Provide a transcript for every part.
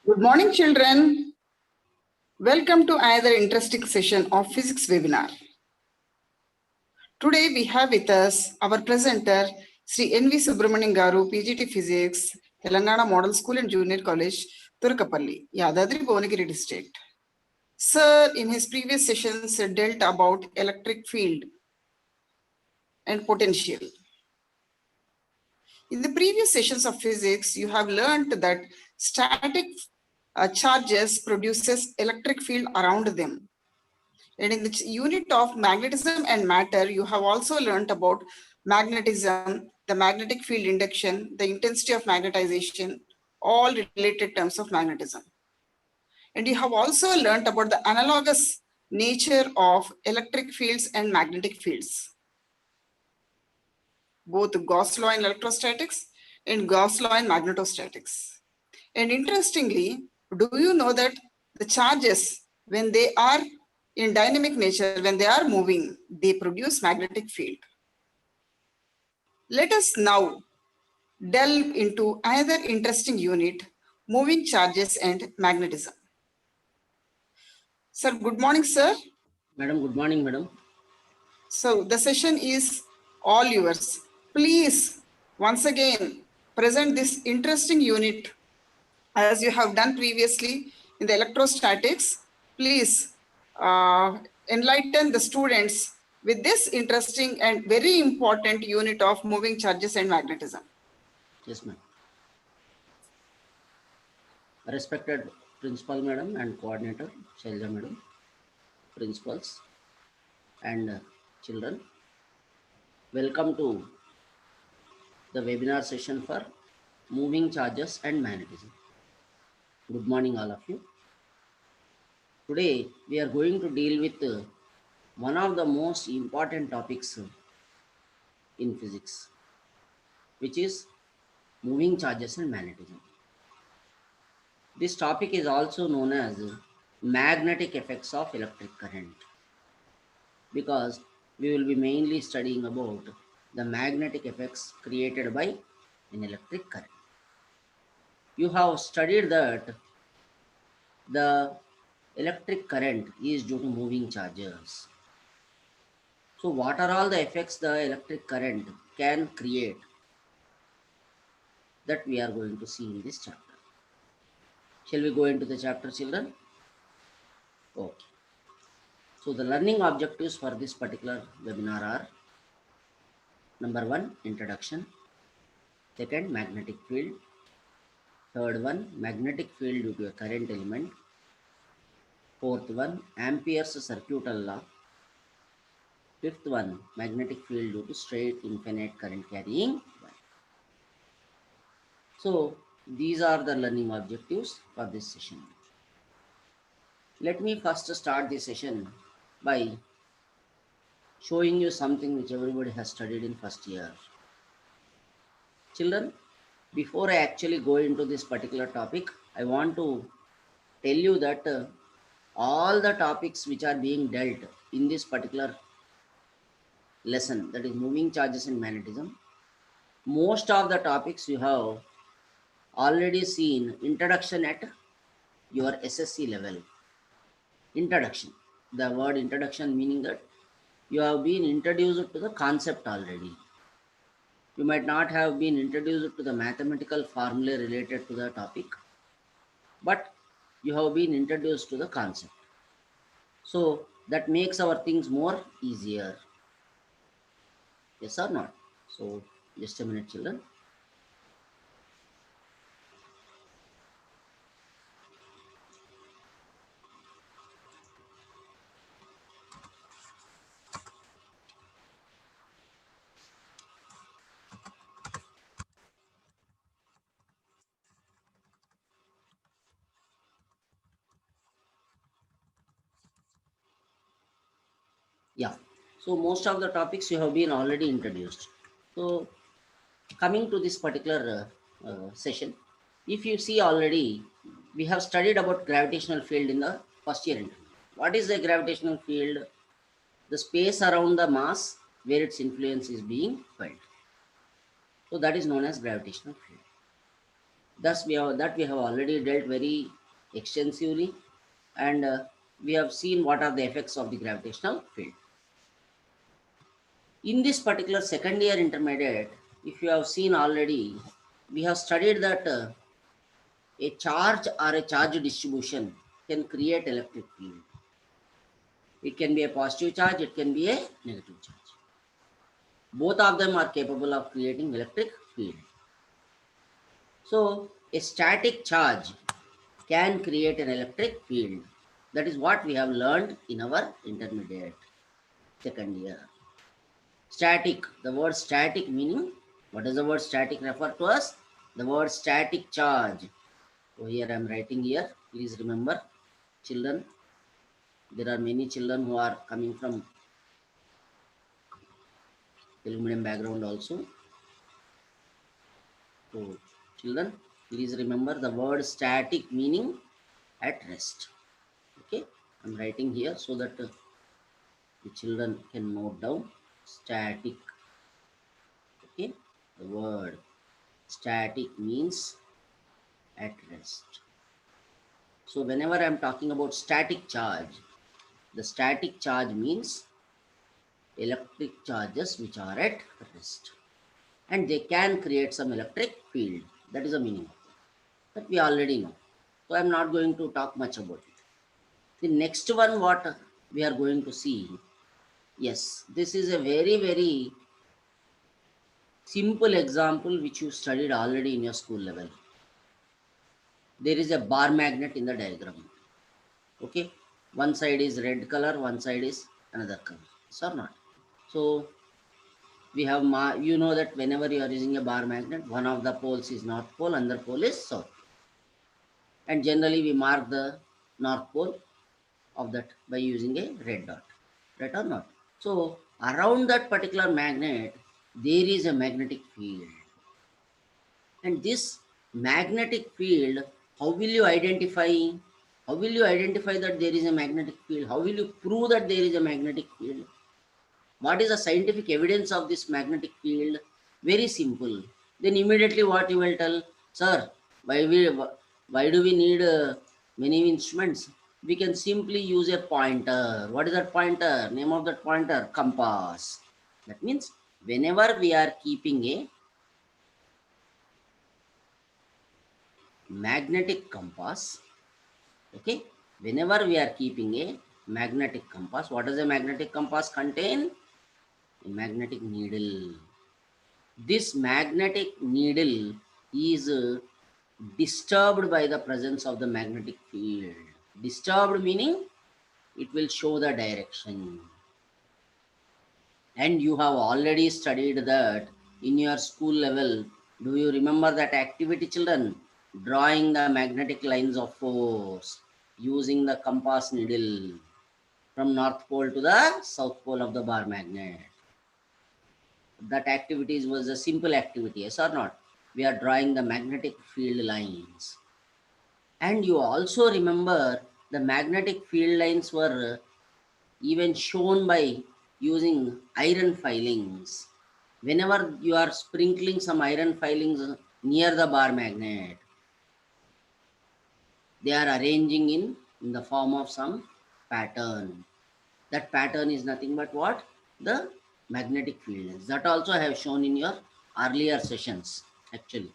Good morning, children. Welcome to another interesting session of physics webinar. Today we have with us our presenter, Sri N.V. Subramanian Garu, PGT Physics, Telangana Model School and Junior College, Turkapalli, Yadadri Bhuvanagiri District. Sir, in his previous sessions, dealt about electric field and potential. In the previous sessions of physics, you have learned that static charges produces electric field around them. And in the unit of magnetism and matter, you have also learned about magnetism, the magnetic field induction, the intensity of magnetization, all related terms of magnetism. And you have also learned about the analogous nature of electric fields and magnetic fields, both Gauss law in electrostatics and Gauss law in magnetostatics. And interestingly, do you know that the charges, when they are in dynamic nature, when they are moving, they produce magnetic field. Let us now delve into another interesting unit, moving charges and magnetism. Sir, good morning, sir. Madam, good morning, madam. So the session is all yours. Please, once again, present this interesting unit as you have done previously in the electrostatics. Please enlighten the students with this interesting and very important unit of moving charges and magnetism. Yes, ma'am. Respected principal, madam, and coordinator, Shailja, madam, principals, and children, welcome to the webinar session for moving charges and magnetism. Good morning, all of you. Today, we are going to deal with one of the most important topics in physics, which is moving charges and magnetism. This topic is also known as magnetic effects of electric current, because we will be mainly studying about the magnetic effects created by an electric current. You have studied that the electric current is due to moving charges. So what are all the effects the electric current can create, that we are going to see in this chapter. Shall we go into the chapter, children? Okay. So the learning objectives for this particular webinar are: number 1, introduction; second, magnetic field; third one, magnetic field due to a current element; fourth one, Ampere's circuital law; fifth one, magnetic field due to straight infinite current carrying wire. So these are the learning objectives for this session. Let me first start this session by showing you something which everybody has studied in first year. Children, before I actually go into this particular topic, I want to tell you that all the topics which are being dealt in this particular lesson, that is moving charges and magnetism, most of the topics you have already seen introduction at your SSC level. Introduction, the word introduction meaning that you have been introduced to the concept already. You might not have been introduced to the mathematical formula related to the topic, but you have been introduced to the concept. So that makes our things more easier. Yes or not? So just a minute, children. Yeah, so most of the topics you have been already introduced. So coming to this particular session, if you see already, we have studied about gravitational field in the first year interview. What is the gravitational field? The space around the mass where its influence is being felt. So that is known as gravitational field. Thus we have already dealt very extensively, and we have seen what are the effects of the gravitational field. In this particular second year intermediate, if you have seen already, we have studied that a charge or a charge distribution can create electric field. It can be a positive charge, it can be a negative charge. Both of them are capable of creating electric field. So a static charge can create an electric field. That is what we have learned in our intermediate second year. Static, the word static meaning, what does the word static refer to us? The word static charge. So here I am writing here, please remember children, there are many children who are coming from Telugu medium background also. So children, please remember the word static meaning at rest. Okay, I'm writing here so that the children can note down static. Okay, the word static means at rest. So whenever I'm talking about static charge, the static charge means electric charges which are at rest, and they can create some electric field. That is the meaning of it. That we already know. So I'm not going to talk much about it. The next one, what we are going to see, yes, this is a very, very simple example which you studied already in your school level. There is a bar magnet in the diagram. Okay, one side is red color, one side is another color. Yes or not? So we have you know that whenever you are using a bar magnet, one of the poles is north pole, another pole is south, and generally we mark the north pole of that by using a red dot, right or not? So around that particular magnet there is a magnetic field, and this magnetic field, how will you identify, how will you identify that there is a magnetic field? How will you prove that there is a magnetic field? What is the scientific evidence of this magnetic field? Very simple. Then immediately what you will tell, sir, why do we need many instruments? We can simply use a pointer. What is that pointer? Name of that pointer? Compass. That means whenever we are keeping a magnetic compass, okay, whenever we are keeping a magnetic compass, what does a magnetic compass contain? A magnetic needle. This magnetic needle is disturbed by the presence of the magnetic field. Disturbed meaning it will show the direction. And you have already studied that in your school level. Do you remember that activity, children? Drawing the magnetic lines of force using the compass needle from north pole to the south pole of the bar magnet. That activity was a simple activity, yes or not? We are drawing the magnetic field lines. And you also remember the magnetic field lines were even shown by using iron filings. Whenever you are sprinkling some iron filings near the bar magnet, they are arranging in the form of some pattern. That pattern is nothing but what? The magnetic field. That also I have shown in your earlier sessions actually.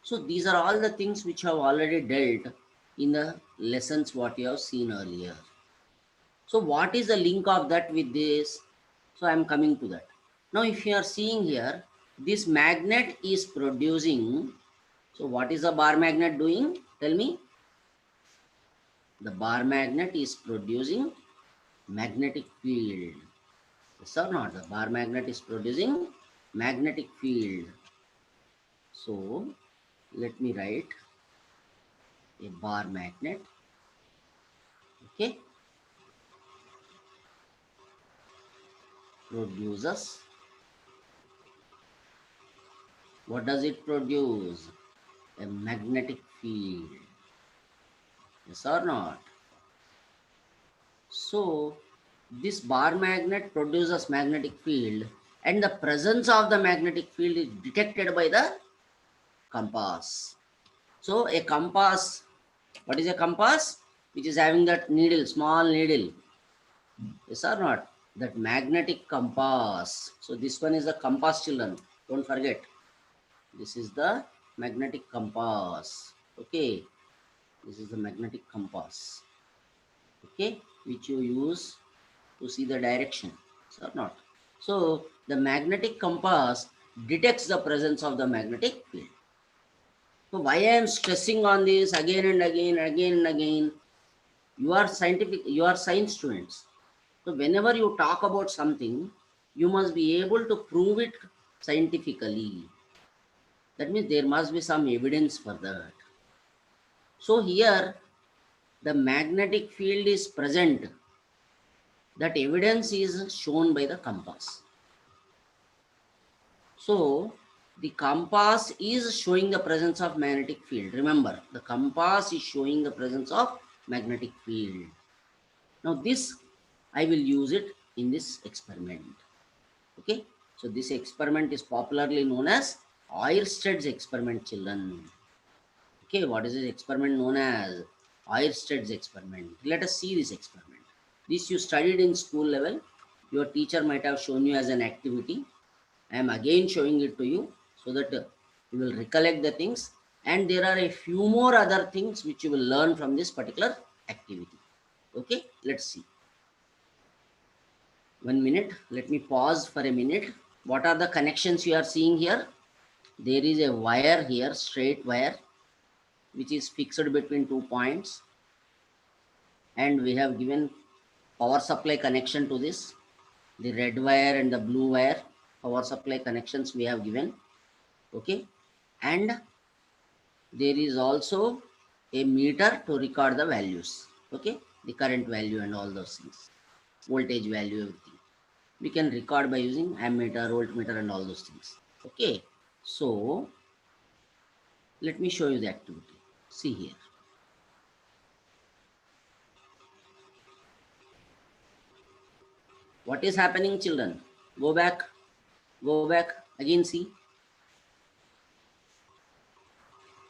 So these are all the things which have already dealt in the lessons what you have seen earlier. So what is the link of that with this? So I am coming to that. Now if you are seeing here, this magnet is producing, so what is the bar magnet doing? Tell me. The bar magnet is producing magnetic field. Yes or not? The bar magnet is producing magnetic field. So let me write a bar magnet. Okay, produces, what does it produce? A magnetic field. Yes or not? So this bar magnet produces magnetic field, and the presence of the magnetic field is detected by the compass. So a compass What is a compass? Which is having that needle, small needle. Yes or not? That magnetic compass. So this one is the compass, children. Don't forget. This is the magnetic compass. Okay. This is the magnetic compass. Okay. Which you use to see the direction. Yes or not? So the magnetic compass detects the presence of the magnetic field. So why I am stressing on this again and again, again and again? You are science students. So whenever you talk about something, you must be able to prove it scientifically. That means there must be some evidence for that. So here the magnetic field is present. That evidence is shown by the compass. So the compass is showing the presence of magnetic field. Remember, the compass is showing the presence of magnetic field. Now this, I will use it in this experiment. Okay, so this experiment is popularly known as Oersted's experiment, children. Okay, what is this experiment known as? Oersted's experiment. Let us see this experiment. This you studied in school level. Your teacher might have shown you as an activity. I am again showing it to you so that you will recollect the things, and there are a few more other things which you will learn from this particular activity. Okay, let's see. 1 minute, let me pause for a minute. What are the connections you are seeing here? There is a wire here, straight wire, which is fixed between 2 points, and we have given power supply connection to this. The red wire and the blue wire power supply connections we have given. Okay, and there is also a meter to record the values. Okay, the current value and all those things, voltage value, everything we can record by using ammeter, voltmeter, and all those things. Okay, so let me show you the activity. See here. What is happening, children? Go back, again see.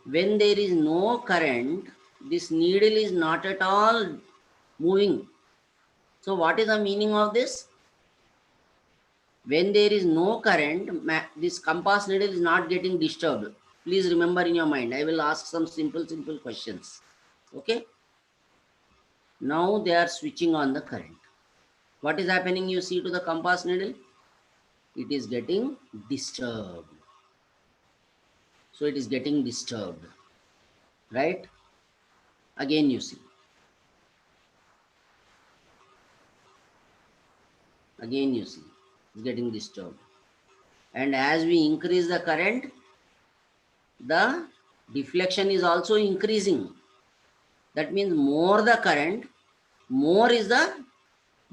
When there is no current, this needle is not at all moving. So what is the meaning of this? When there is no current, this compass needle is not getting disturbed. Please remember in your mind. I will ask some simple questions. Okay. Now they are switching on the current. What is happening? You see to the compass needle? It is getting disturbed. So it is getting disturbed. Right? Again you see. Again you see. It's getting disturbed. And as we increase the current, the deflection is also increasing. That means more the current, more is the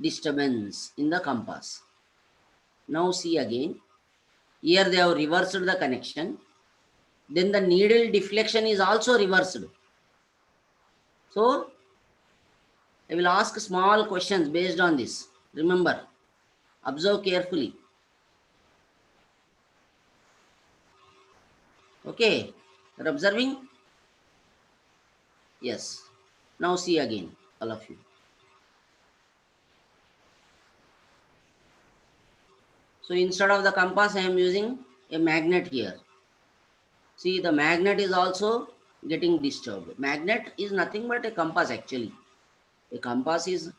disturbance in the compass. Now see again. Here they have reversed the connection. Then the needle deflection is also reversed. So I will ask small questions based on this. Remember, observe carefully. Okay, you're observing? Yes. Now see again, all of you. So instead of the compass, I am using a magnet here. See, the magnet is also getting disturbed. Magnet is nothing but a compass actually. A compass is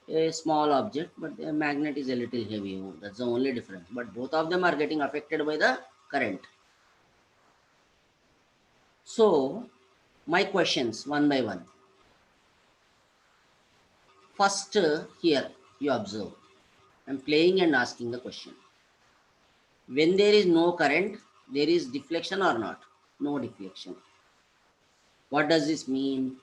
a small object, but a magnet is a little heavy. That's the only difference. But both of them are getting affected by the current. So, my questions one by one. First, here you observe. I'm playing and asking the question. When there is no current, there is deflection or not? No deflection. What does this mean?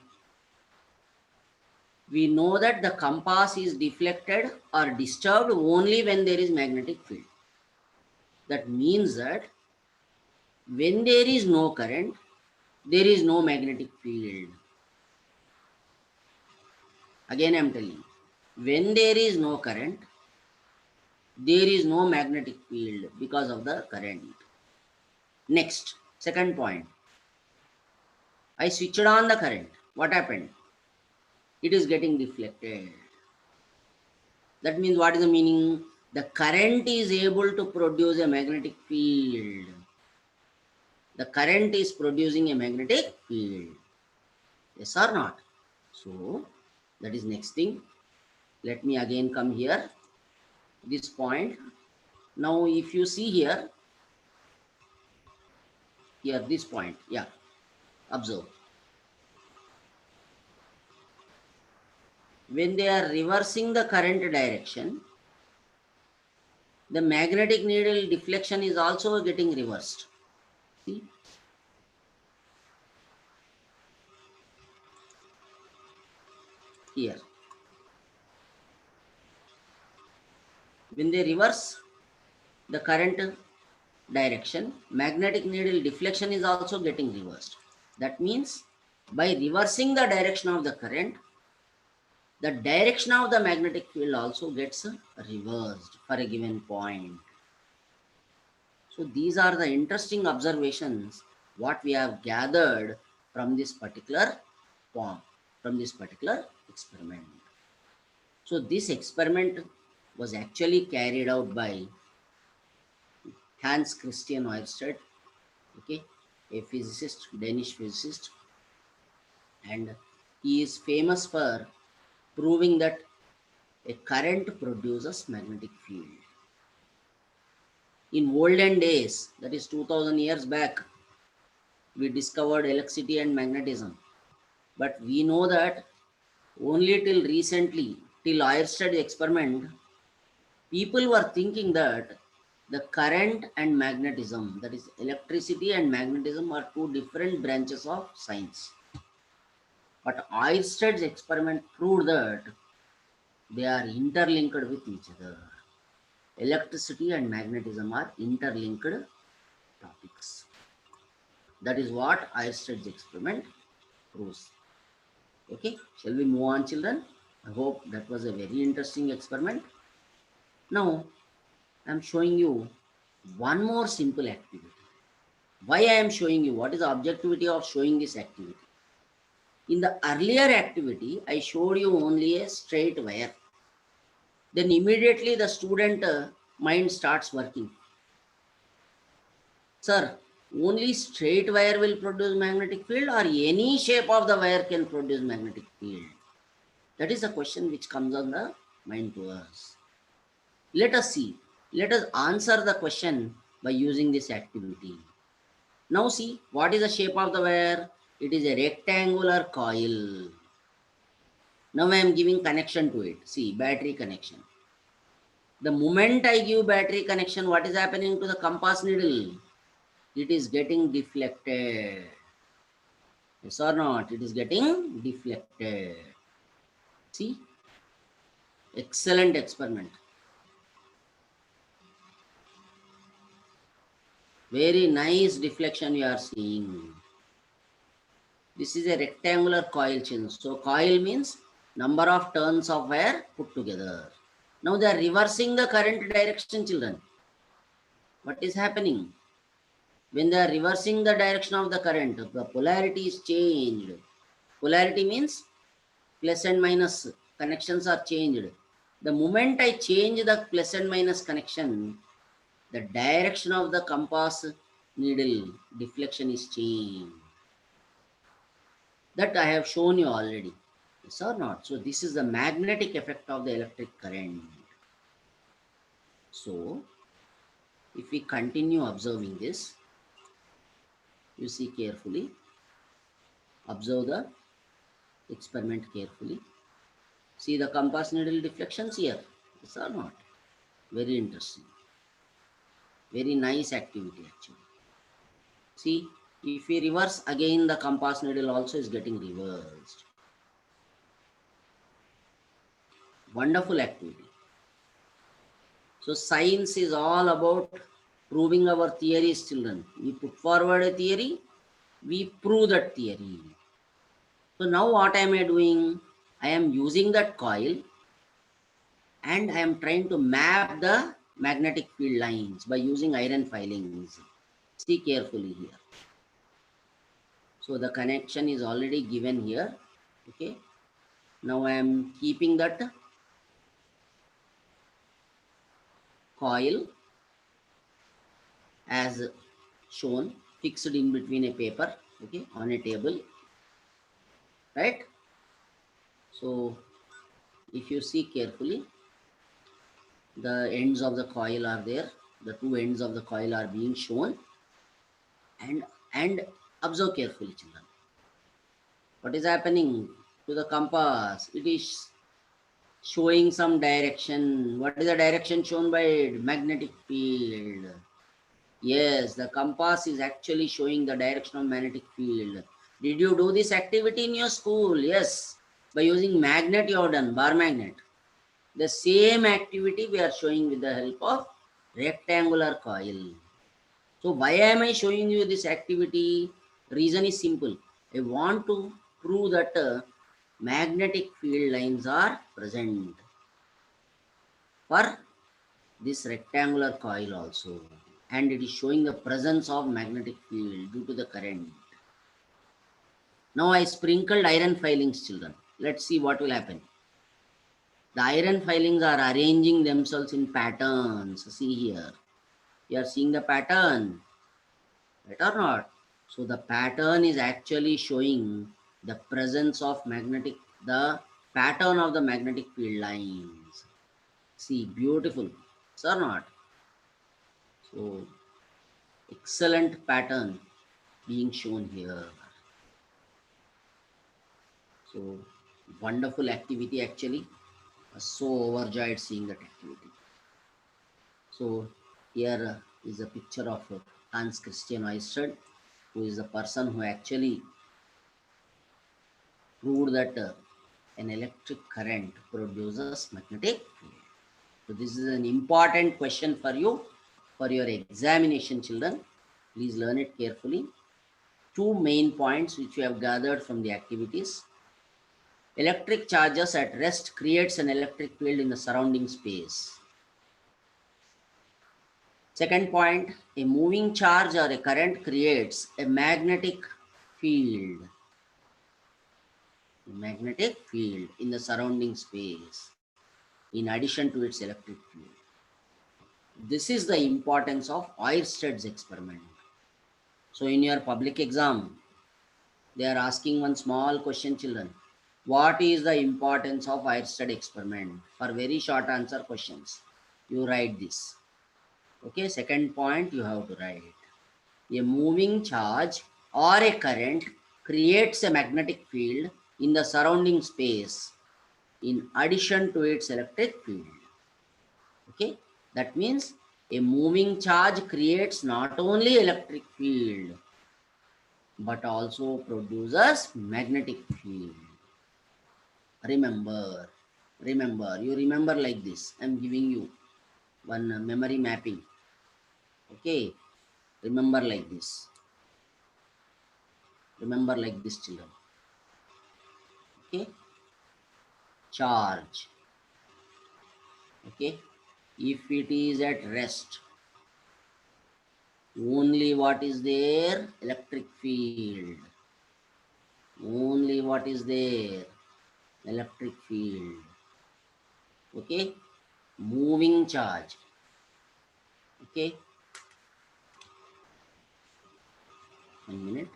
We know that the compass is deflected or disturbed only when there is magnetic field. That means that when there is no current, there is no magnetic field. Again I am telling you, when there is no current, there is no magnetic field because of the current. Next, second point. I switched on the current. what happened? It is getting deflected. That means what is the meaning? The current is able to produce a magnetic field. The current is producing a magnetic field. Yes or not? So that is next thing. Let me again come here. This point. Now if you see here, this point, yeah, observe. When they are reversing the current direction, the magnetic needle deflection is also getting reversed. See? Here. When they reverse the current direction, magnetic needle deflection is also getting reversed. That means by reversing the direction of the current, the direction of the magnetic field also gets reversed for a given point. So these are the interesting observations what we have gathered from this particular form, from this particular experiment. So this experiment was actually carried out by Hans Christian Ørsted, okay, a physicist, Danish physicist, and he is famous for proving that a current produces magnetic field. In olden days, that is 2000 years back, we discovered electricity and magnetism. But we know that only till recently, till Ørsted experiment, people were thinking that the current and magnetism, that is electricity and magnetism, are two different branches of science. But Ørsted experiment proved that they are interlinked with each other. Electricity and magnetism are interlinked topics. That is what Ørsted experiment proves. Okay, shall we move on, children? I hope that was a very interesting experiment. Now, I am showing you one more simple activity. Why I am showing you? What is the objectivity of showing this activity? In the earlier activity, I showed you only a straight wire. Then immediately the student mind starts working. Sir, only straight wire will produce magnetic field, or any shape of the wire can produce magnetic field? That is a question which comes on the mind to us. Let us see. Let us answer the question by using this activity. Now see, what is the shape of the wire? It is a rectangular coil. Now I am giving connection to it. See, battery connection. The moment I give battery connection, what is happening to the compass needle? It is getting deflected. Yes or not? It is getting deflected. See? Excellent experiment. Very nice deflection you are seeing. This is a rectangular coil chain. So coil means number of turns of wire put together. Now they are reversing the current direction, children. What is happening? When they are reversing the direction of the current, the polarity is changed. Polarity means plus and minus connections are changed. The moment I change the plus and minus connection, the direction of the compass needle deflection is changed. That I have shown you already. Yes or not? So this is the magnetic effect of the electric current. So if we continue observing this, you see carefully, observe the experiment carefully. See the compass needle deflections here. Yes or not? Very interesting. Very nice activity actually. See, if we reverse again, the compass needle also is getting reversed. Wonderful activity. So science is all about proving our theories, children. We put forward a theory, we prove that theory. So now what am I doing? I am using that coil and I am trying to map the magnetic field lines by using iron filings. See carefully here. So the connection is already given here. Okay. Now I am keeping that coil as shown, fixed in between a paper, okay, on a table, right? So if you see carefully, the ends of the coil are there. The two ends of the coil are being shown, and and observe carefully, children. What is happening to the compass? It is showing some direction. What is the direction shown by magnetic field? Yes, the compass is actually showing the direction of magnetic field. Did you do this activity in your school? Yes, by using magnet you have done, bar magnet. The same activity we are showing with the help of rectangular coil. So why am I showing you this activity? Reason is simple. I want to prove that magnetic field lines are present for this rectangular coil also, and it is showing the presence of magnetic field due to the current. Now I sprinkled iron filings, children. Let's see what will happen. The iron filings are arranging themselves in patterns. See here. You are seeing the pattern, right or not? So the pattern is actually showing the presence of magnetic, the pattern of the magnetic field lines. See, beautiful, or not? So excellent pattern being shown here. So wonderful activity actually. I was so overjoyed seeing that activity. So here is a picture of Hans Christian Ørsted, who is the person who actually proved that an electric current produces magnetic field. So this is an important question for you for your examination, children. Please learn it carefully. Two main points which we have gathered from the activities. Electric charges at rest creates an electric field in the surrounding space. Second point, a moving charge or a current creates a magnetic field. A magnetic field in the surrounding space in addition to its electric field. This is the importance of Oersted's experiment. So in your public exam, they are asking one small question, children. What is the importance of Oersted experiment? For very short answer questions, you write this. Okay, second point you have to write. A moving charge or a current creates a magnetic field in the surrounding space in addition to its electric field. Okay, that means a moving charge creates not only electric field but also produces magnetic field. Remember, you remember like this. I'm giving you one memory mapping. Okay, remember like this. Remember like this, children. Okay, charge. Okay, if it is at rest, only what is there? Electric field. Only what is there? Electric field. Okay, moving charge. Okay, 1 minute.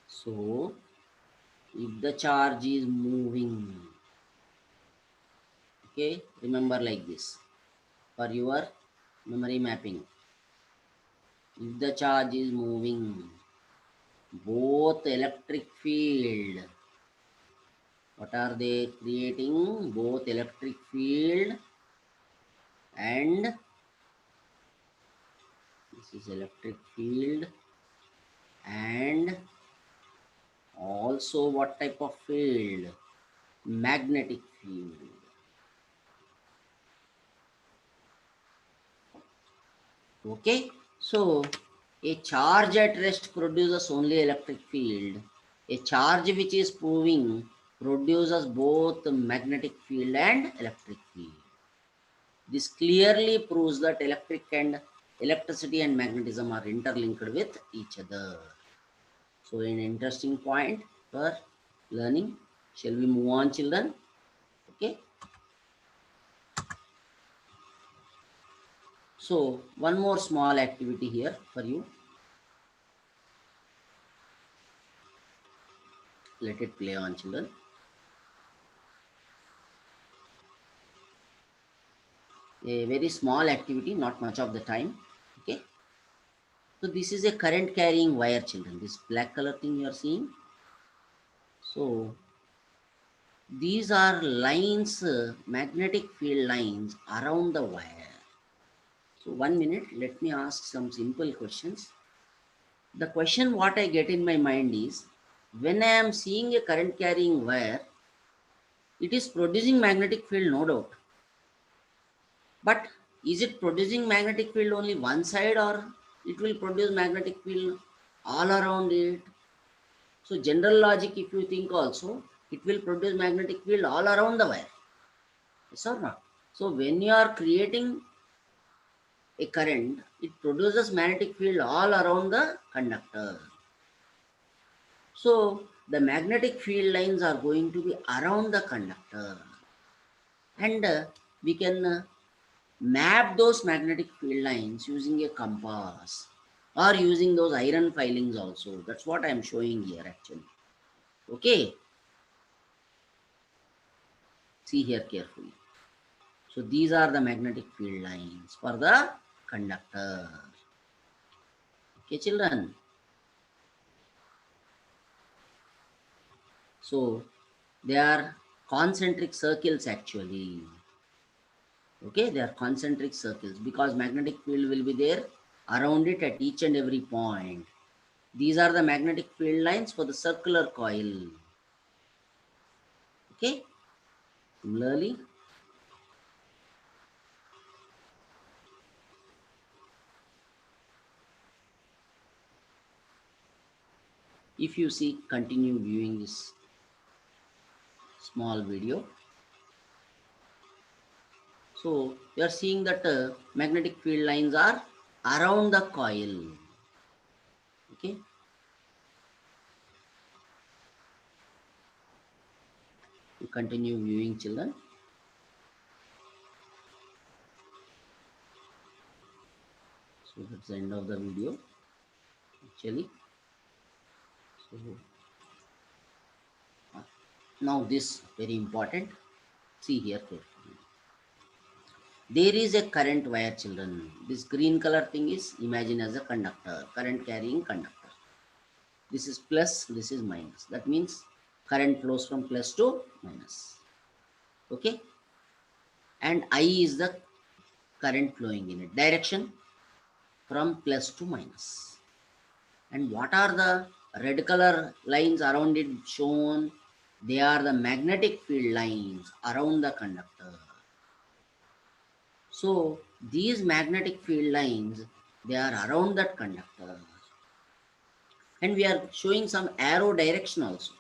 So if the charge is moving, okay, remember like this for your memory mapping. If the charge is moving, both electric field, what are they creating? Both electric field and this is electric field and also what type of field? Magnetic field. Okay, so a charge at rest produces only electric field. A charge which is moving produces both magnetic field and electric field. This clearly proves that electricity and magnetism are interlinked with each other. So an interesting point for learning. Shall we move on, children? Okay. So one more small activity here for you. Let it play on, children. A very small activity, not much of the time. Okay. So this is a current carrying wire, children. This black color thing you are seeing. So these are lines, magnetic field lines around the wire. So 1 minute, let me ask some simple questions. The question what I get in my mind is, when I am seeing a current carrying wire, it is producing magnetic field, no doubt. But is it producing magnetic field only one side, or it will produce magnetic field all around it? So general logic, if you think also, it will produce magnetic field all around the wire. Yes or not? So when you are creating a current, it produces magnetic field all around the conductor. So the magnetic field lines are going to be around the conductor, and we can map those magnetic field lines using a compass or using those iron filings also. That's what I am showing here actually. Okay, see here carefully. So these are the magnetic field lines for the conductor. Okay, children. So they are concentric circles actually. Okay, they are concentric circles because magnetic field will be there around it at each and every point. These are the magnetic field lines for the circular coil. Okay, similarly, if you see, continue viewing this small video. So you are seeing that magnetic field lines are around the coil. Okay, you continue viewing, children. So that's the end of the video actually. So now this very important. See here carefully. There is a current wire, children. This green color thing is imagine as a conductor, current carrying conductor. This is plus, this is minus. That means current flows from plus to minus. Okay, and I is the current flowing in it direction from plus to minus. And what are the red color lines around it shown? They are the magnetic field lines around the conductor. So these magnetic field lines, they are around that conductor, and we are showing some arrow direction also.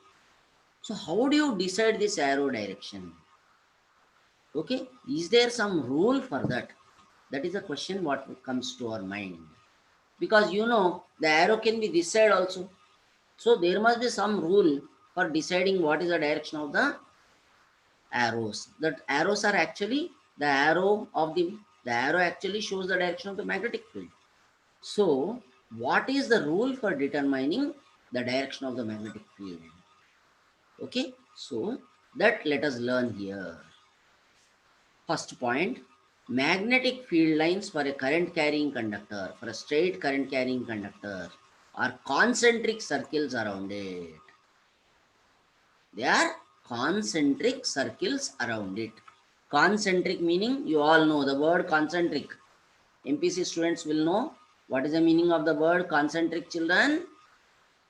So how do you decide this arrow direction? Okay, is there some rule for that? That is a question what comes to our mind, because the arrow can be this side also. So there must be some rule for deciding what is the direction of the arrows. That arrows are actually the arrow actually shows the direction of the magnetic field. So what is the rule for determining the direction of the magnetic field? Okay, so that let us learn here. First point, magnetic field lines for a current carrying conductor, for a straight current carrying conductor, are concentric circles around it. They are concentric circles around it. Concentric meaning, you all know the word concentric. MPC students will know what is the meaning of the word concentric, children.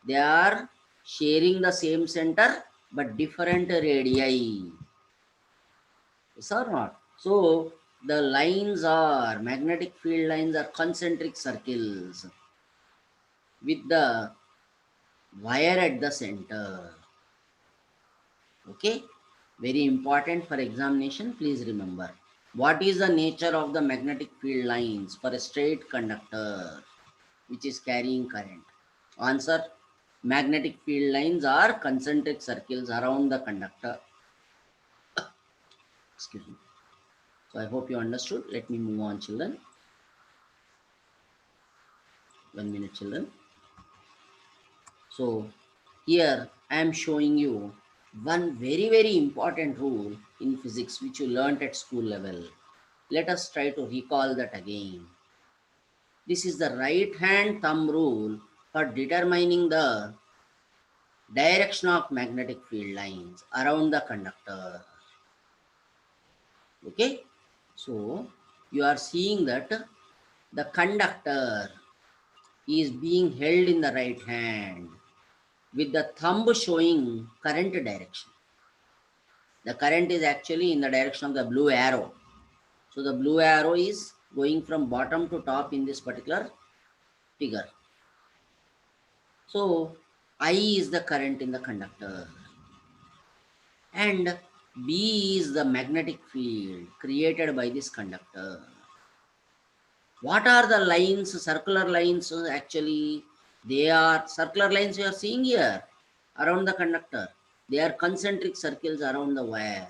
They are sharing the same center but different radii. Yes or not? So the lines are, magnetic field lines are concentric circles with the wire at the center. Okay, very important for examination, please remember. What is the nature of the magnetic field lines for a straight conductor which is carrying current? Answer: magnetic field lines are concentric circles around the conductor. Excuse me. So I hope you understood. Let me move on, children. 1 minute, children. So here I am showing you one very important rule in physics which you learnt at school level. Let us try to recall that again. This is the right hand thumb rule for determining the direction of magnetic field lines around the conductor. Okay, so you are seeing that the conductor is being held in the right hand with the thumb showing current direction. The current is actually in the direction of the blue arrow. So the blue arrow is going from bottom to top in this particular figure. So I is the current in the conductor, and B is the magnetic field created by this conductor. What are the lines, circular lines? Actually, they are circular lines you are seeing here around the conductor. They are concentric circles around the wire.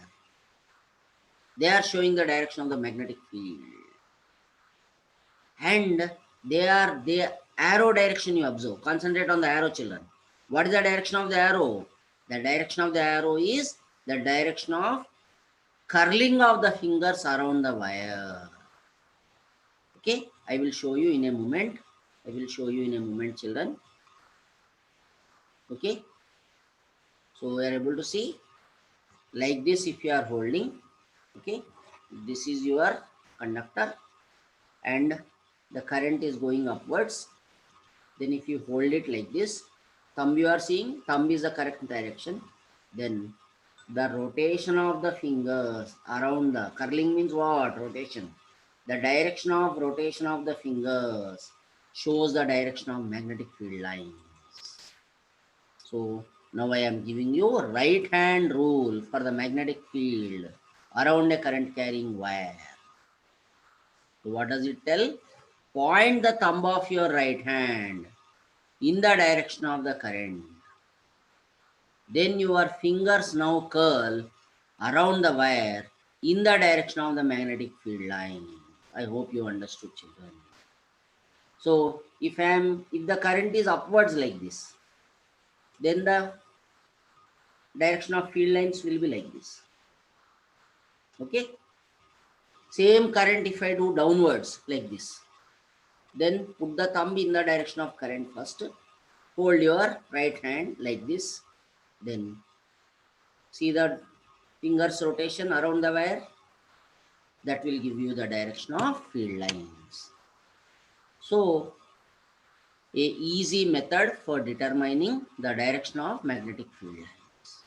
They are showing the direction of the magnetic field. And the arrow direction you observe. Concentrate on the arrow, children. What is the direction of the arrow? The direction of the arrow is the direction of curling of the fingers around the wire. Okay, I will show you in a moment. I will show you in a moment, children. Okay, so we are able to see like this. If you are holding, okay, this is your conductor and the current is going upwards. Then if you hold it like this, thumb you are seeing, thumb is the correct direction. Then the rotation of the fingers around the curling means what? Rotation. The direction of rotation of the fingers shows the direction of magnetic field lines. So now I am giving you a right hand rule for the magnetic field around a current carrying wire. So what does it tell? Point the thumb of your right hand in the direction of the current. Then your fingers now curl around the wire in the direction of the magnetic field line. I hope you understood, children. So if the current is upwards like this, then the direction of field lines will be like this. Okay. Same current if I do downwards like this. Then put the thumb in the direction of current first. Hold your right hand like this. Then see the fingers rotation around the wire. That will give you the direction of field lines. So a easy method for determining the direction of magnetic field lines.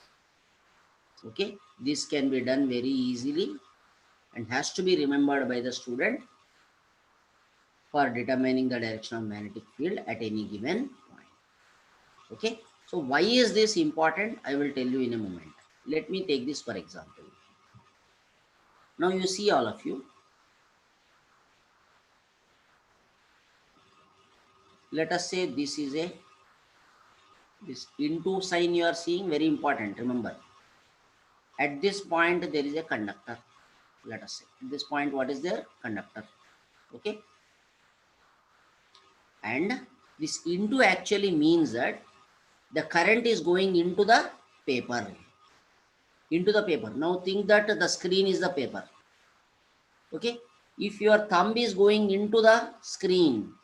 Okay, this can be done very easily and has to be remembered by the student for determining the direction of magnetic field at any given point. Okay, so why is this important? I will tell you in a moment. Let me take this for example. Now you see, all of you, let us say this is this into sign you are seeing, very important, remember. At this point there is a conductor. Let us say at this point what is there? Conductor. Okay, and this into actually means that the current is going into the paper. Now think that the screen is the paper. Okay, if your thumb is going into the screen,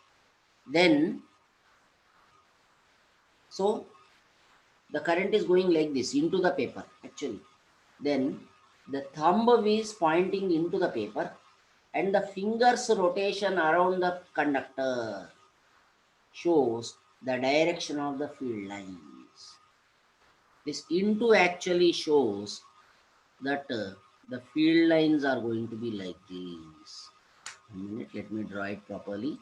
then so the current is going like this into the paper actually. Then the thumb is pointing into the paper and the fingers rotation around the conductor shows the direction of the field lines. This into actually shows that the field lines are going to be like this. A minute, let me draw it properly.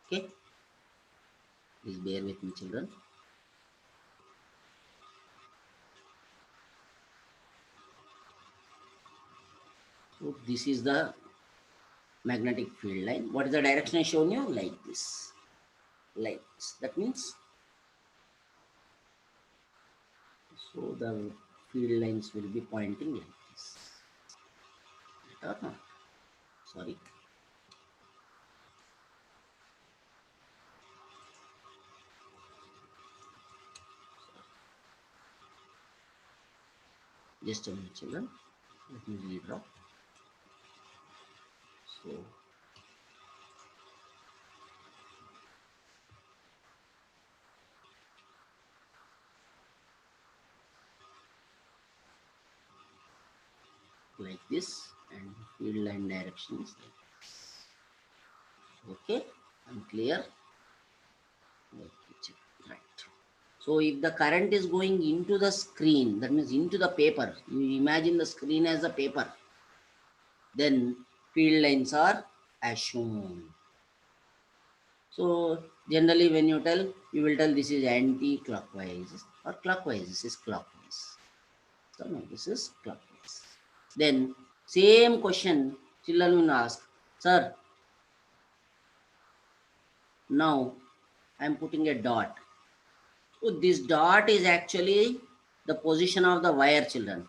Okay, please bear with me, children. So this is the magnetic field line. What is the direction I shown you? Like this. Like this. That means, so the field lines will be pointing like this. Or not? Sorry. Just a minute, children. Let me redraw. So like this, and field line directions like this. Okay, I'm clear. Right. So if the current is going into the screen, that means into the paper, you imagine the screen as a paper, then field lines are as shown. So generally when you tell, you will tell this is anti-clockwise or clockwise, this is clockwise. So no, this is clockwise. Then same question children will ask, sir, now I am putting a dot. So this dot is actually the position of the wire, children,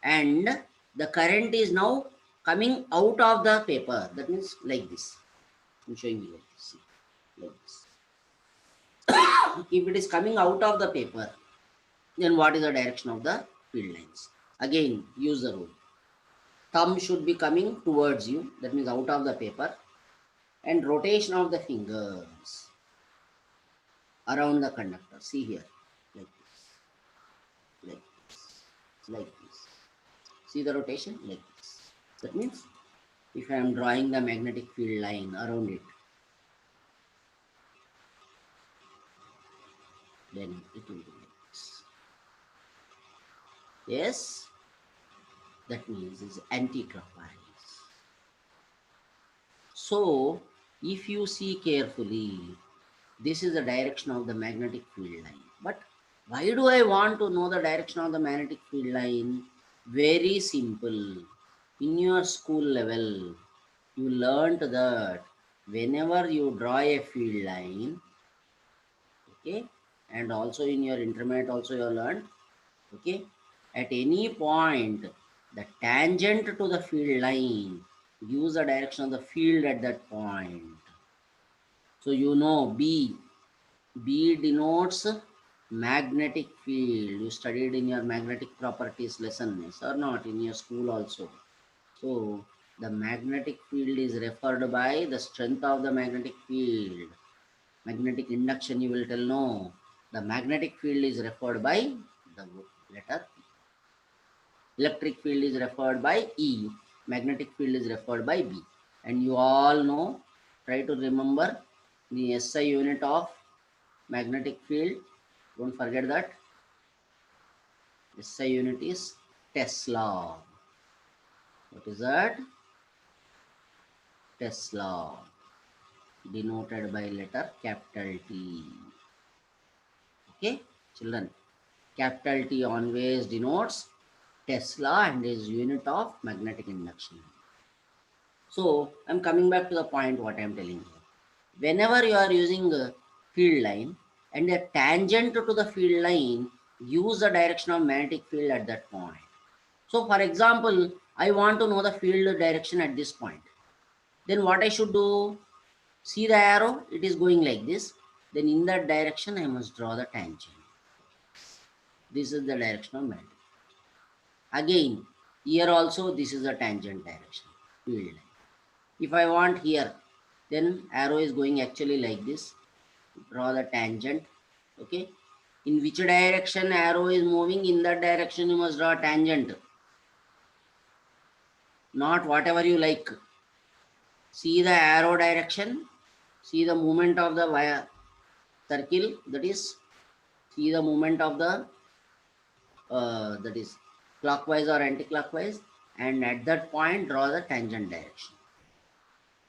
and the current is now coming out of the paper. That means like this. I'm showing you like this. See, like this. If it is coming out of the paper, then what is the direction of the field lines? Again, use the rule. Thumb should be coming towards you. That means out of the paper, and rotation of the fingers around the conductor. See here, like this, like this, like this. See the rotation like this. That means if I am drawing the magnetic field line around it, then it will be like this. Yes, that means it's anti-clockwise. So if you see carefully, this is the direction of the magnetic field line. But why do I want to know the direction of the magnetic field line? Very simple. In your school level, you learnt that whenever you draw a field line, okay, and also in your intermediate also you learned, okay, at any point the tangent to the field line gives the direction of the field at that point. So you know B denotes magnetic field. You studied in your magnetic properties lesson, yes or not, in your school also. So the magnetic field is referred by the strength of the magnetic field. Magnetic induction, you will tell no. The magnetic field is referred by the letter P. Electric field is referred by E. Magnetic field is referred by B. And you all know, try to remember the SI unit of magnetic field. Don't forget that. SI unit is Tesla. What is that? Tesla. Denoted by letter capital T. Okay, children. Capital T always denotes Tesla and is unit of magnetic induction. So I'm coming back to the point what I'm telling you. Whenever you are using a field line and a tangent to the field line, use the direction of magnetic field at that point. So for example, I want to know the field direction at this point. Then what I should do? See the arrow, it is going like this. Then in that direction, I must draw the tangent. This is the direction of magnetic. Again, here also this is the tangent direction, field line. If I want here, then arrow is going actually like this. Draw the tangent. Okay. In which direction arrow is moving, in that direction you must draw tangent. Not whatever you like. See the arrow direction. See the movement of the wire circle. That is, see the movement of the that is clockwise or anti-clockwise, and at that point draw the tangent direction.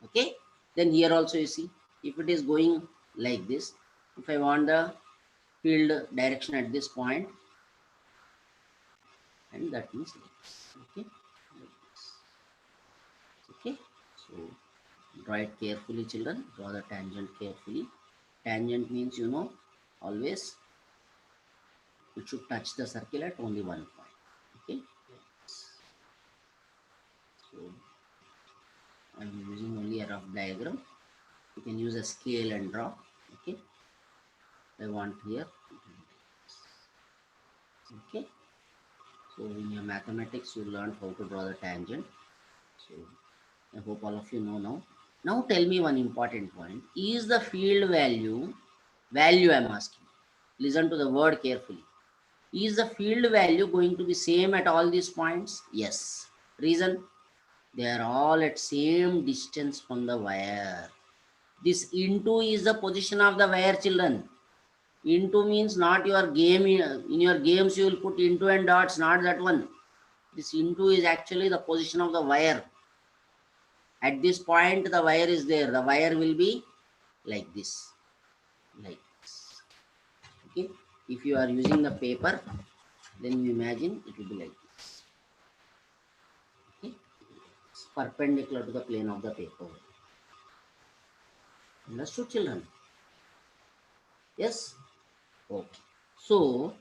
Okay, then here also you see, if it is going like this, if I want the field direction at this point, and that means like this. Okay, like this. So draw it carefully, children. Draw the tangent carefully. Tangent means, you know, always it should touch the circle at only one point. Okay. So I'm using only a rough diagram. You can use a scale and draw. Okay. I want here. Okay. So in your mathematics, you learned how to draw the tangent. So I hope all of you know now. Now tell me one important point. Is the field value I'm asking. Listen to the word carefully. Is the field value going to be same at all these points? Yes. Reason? They are all at same distance from the wire. This into is the position of the wire, children. Into means not your game. In your games you will put into and dots, not that one. This into is actually the position of the wire. At this point the wire is there. The wire will be like this. Like this. Okay. If you are using the paper, then you imagine it will be like this. Okay. It's perpendicular to the plane of the paper. Understood, children? Yes? Okay. So,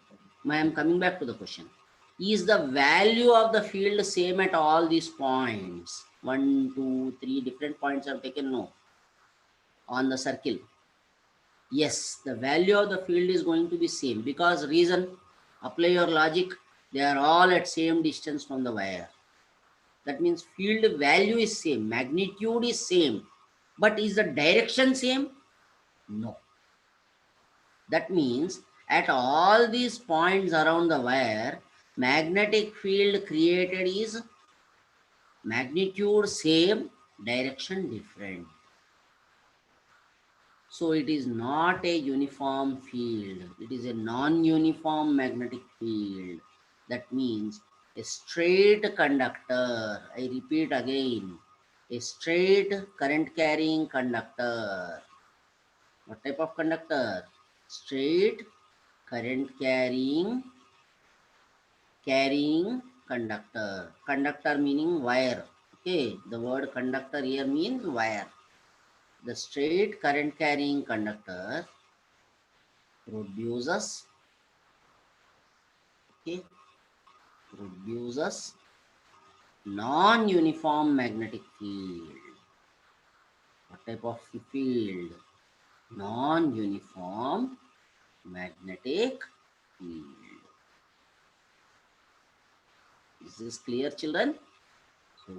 I am coming back to the question. Is the value of the field same at all these points? 1, 2, 3 different points are taken, no. On the circle. Yes, the value of the field is going to be same because reason, apply your logic, they are all at same distance from the wire. That means field value is same, magnitude is same, but is the direction same? No. That means at all these points around the wire, magnetic field created is magnitude same, direction different. So it is not a uniform field. It is a non-uniform magnetic field. That means a straight conductor. I repeat again, a straight current carrying conductor. What type of conductor? Straight current carrying conductor. Conductor meaning wire. Okay, the word conductor here means wire. The straight current carrying conductor produces non-uniform magnetic field. What type of field? Non-uniform magnetic field. Is this clear, children? So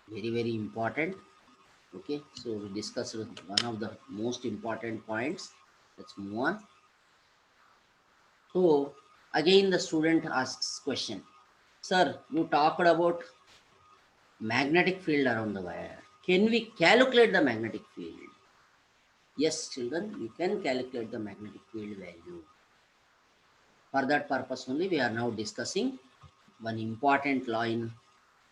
very important. Okay, so we discussed one of the most important points. Let's move on. So again the student asks question, sir, you talked about magnetic field around the wire. Can we calculate the magnetic field? Yes, children, you can calculate the magnetic field value. For that purpose only we are now discussing one important law in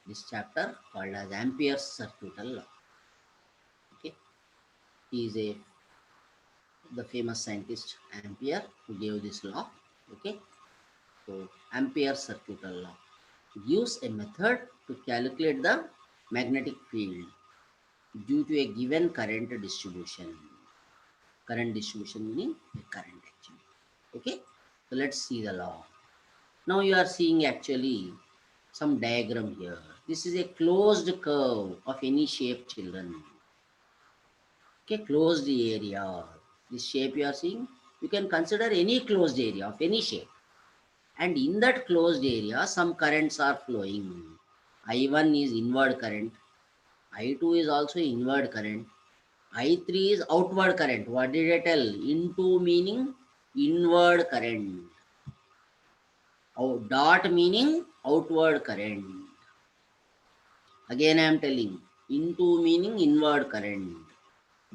this chapter called as Ampere's circuital law. Okay, he is the famous scientist Ampere who gave this law. Okay, so Ampere's circuital law gives a method to calculate the magnetic field due to a given current distribution. Current distribution meaning a current actually. Okay, so let's see the law. Now you are seeing actually some diagram here. This is a closed curve of any shape, children. Okay, closed area. This shape you are seeing, you can consider any closed area of any shape. And in that closed area, some currents are flowing. I1 is inward current. I2 is also inward current. I3 is outward current. What did I tell? Into meaning inward current. Dot meaning outward current. Again I am telling, into meaning inward current.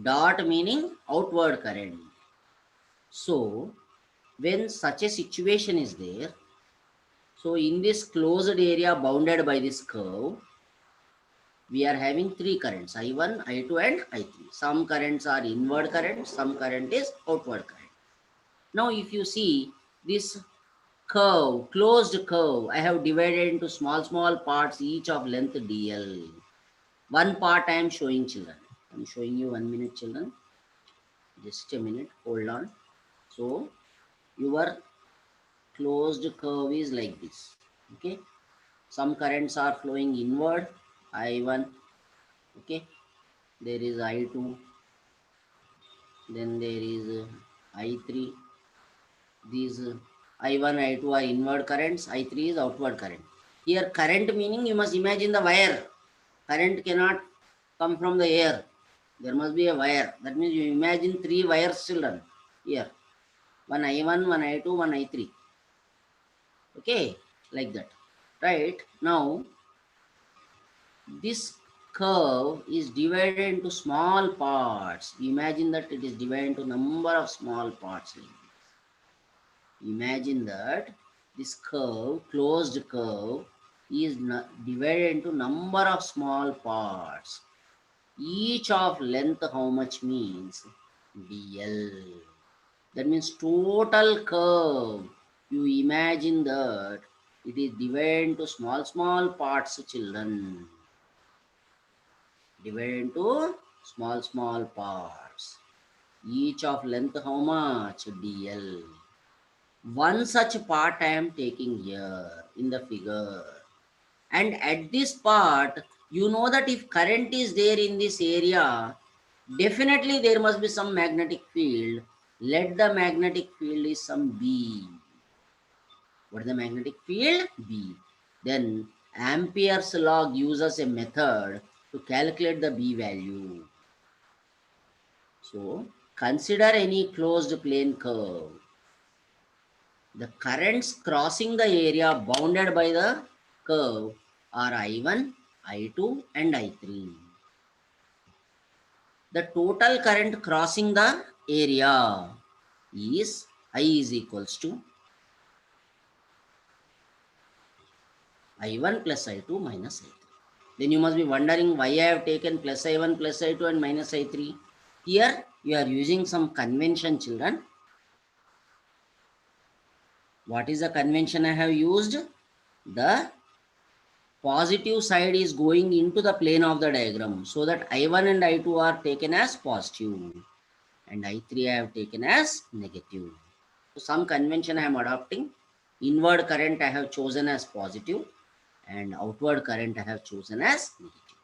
Dot meaning outward current. So when such a situation is there, so in this closed area bounded by this curve, we are having three currents, I1, I2 and I3. Some currents are inward current, some current is outward current. Now if you see this curve, closed curve, I have divided into small parts each of length dl. One part I am showing, children. I am showing you 1 minute, children. Just a minute, hold on. So your closed curve is like this. Okay, some currents are flowing inward, I1. Okay, there is I2, then there is I3. These I1, I2 are inward currents, I3 is outward current. Here current meaning you must imagine the wire. Current cannot come from the air. There must be a wire. That means you imagine 3 wires, children. Here, one I1, one I2, one I3. Okay, like that. Right now, this curve is divided into small parts. Imagine that it is divided into number of small parts. Imagine that this curve, closed curve, is divided into number of small parts. Each of length how much means dl. That means total curve. You imagine that it is divided into small parts, children. Divided into small parts. Each of length how much dl. One such part I am taking here in the figure. And at this part, you know that if current is there in this area, definitely there must be some magnetic field. Let the magnetic field is some B. What is the magnetic field? B. Then Ampere's law gives us a method to calculate the B value. So consider any closed plane curve. The currents crossing the area bounded by the curve are I1, I2 and I3. The total current crossing the area is I is equals to I1 plus I2 minus I3. Then you must be wondering why I have taken plus I1 plus I2 and minus I3. Here you are using some convention, children. What is the convention I have used? The positive side is going into the plane of the diagram, so that I1 and I2 are taken as positive and I3 I have taken as negative. So some convention I am adopting. Inward current I have chosen as positive and outward current I have chosen as negative.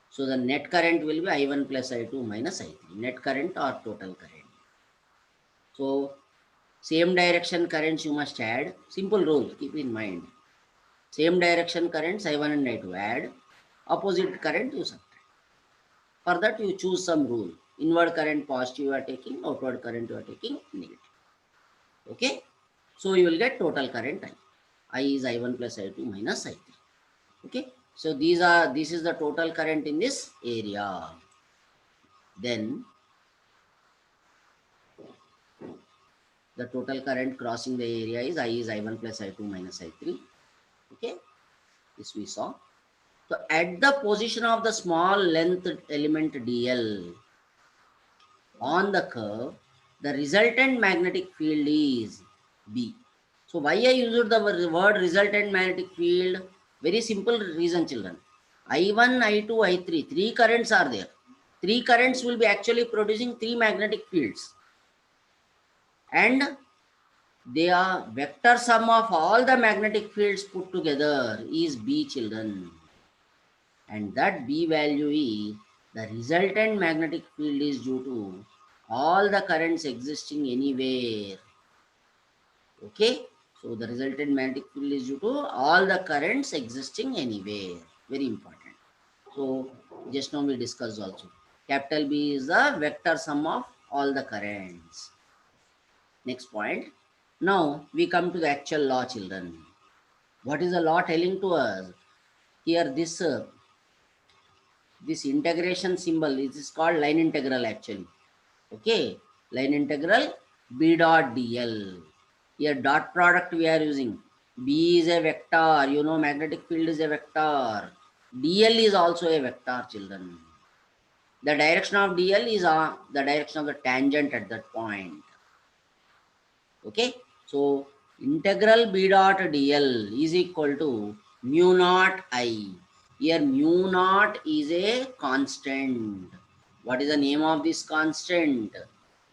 So the net current will be I1 plus I2 minus I3. Net current or total current. So same direction currents you must add. Simple rule, keep in mind. Same direction currents I1 and I2 add. Opposite current you subtract. For that you choose some rule. Inward current positive you are taking, outward current you are taking negative. Okay. So you will get total current I. I is I1 plus I2 minus I3. Okay. So this is the total current in this area. Then the total current crossing the area is I1 plus I2 minus I3. Okay. This we saw. So at the position of the small length element dl on the curve, the resultant magnetic field is B. So why I used the word resultant magnetic field? Very simple reason, children. I1, I2, I3, 3 currents are there. 3 currents will be actually producing 3 magnetic fields. And they are vector sum of all the magnetic fields put together is B, children. And that B value is the resultant magnetic field is due to all the currents existing anywhere. Okay, so the resultant magnetic field is due to all the currents existing anywhere. Very important. So just now we discussed also. Capital B is the vector sum of all the currents. Next point. Now we come to the actual law, children. What is the law telling to us? Here this integration symbol is called line integral actually. Okay, line integral B dot dl. Here dot product we are using. B is a vector, you know magnetic field is a vector. dl is also a vector, children. The direction of dl is the direction of the tangent at that point. Okay, so integral B dot dl is equal to mu naught I. Here mu naught is a constant. What is the name of this constant?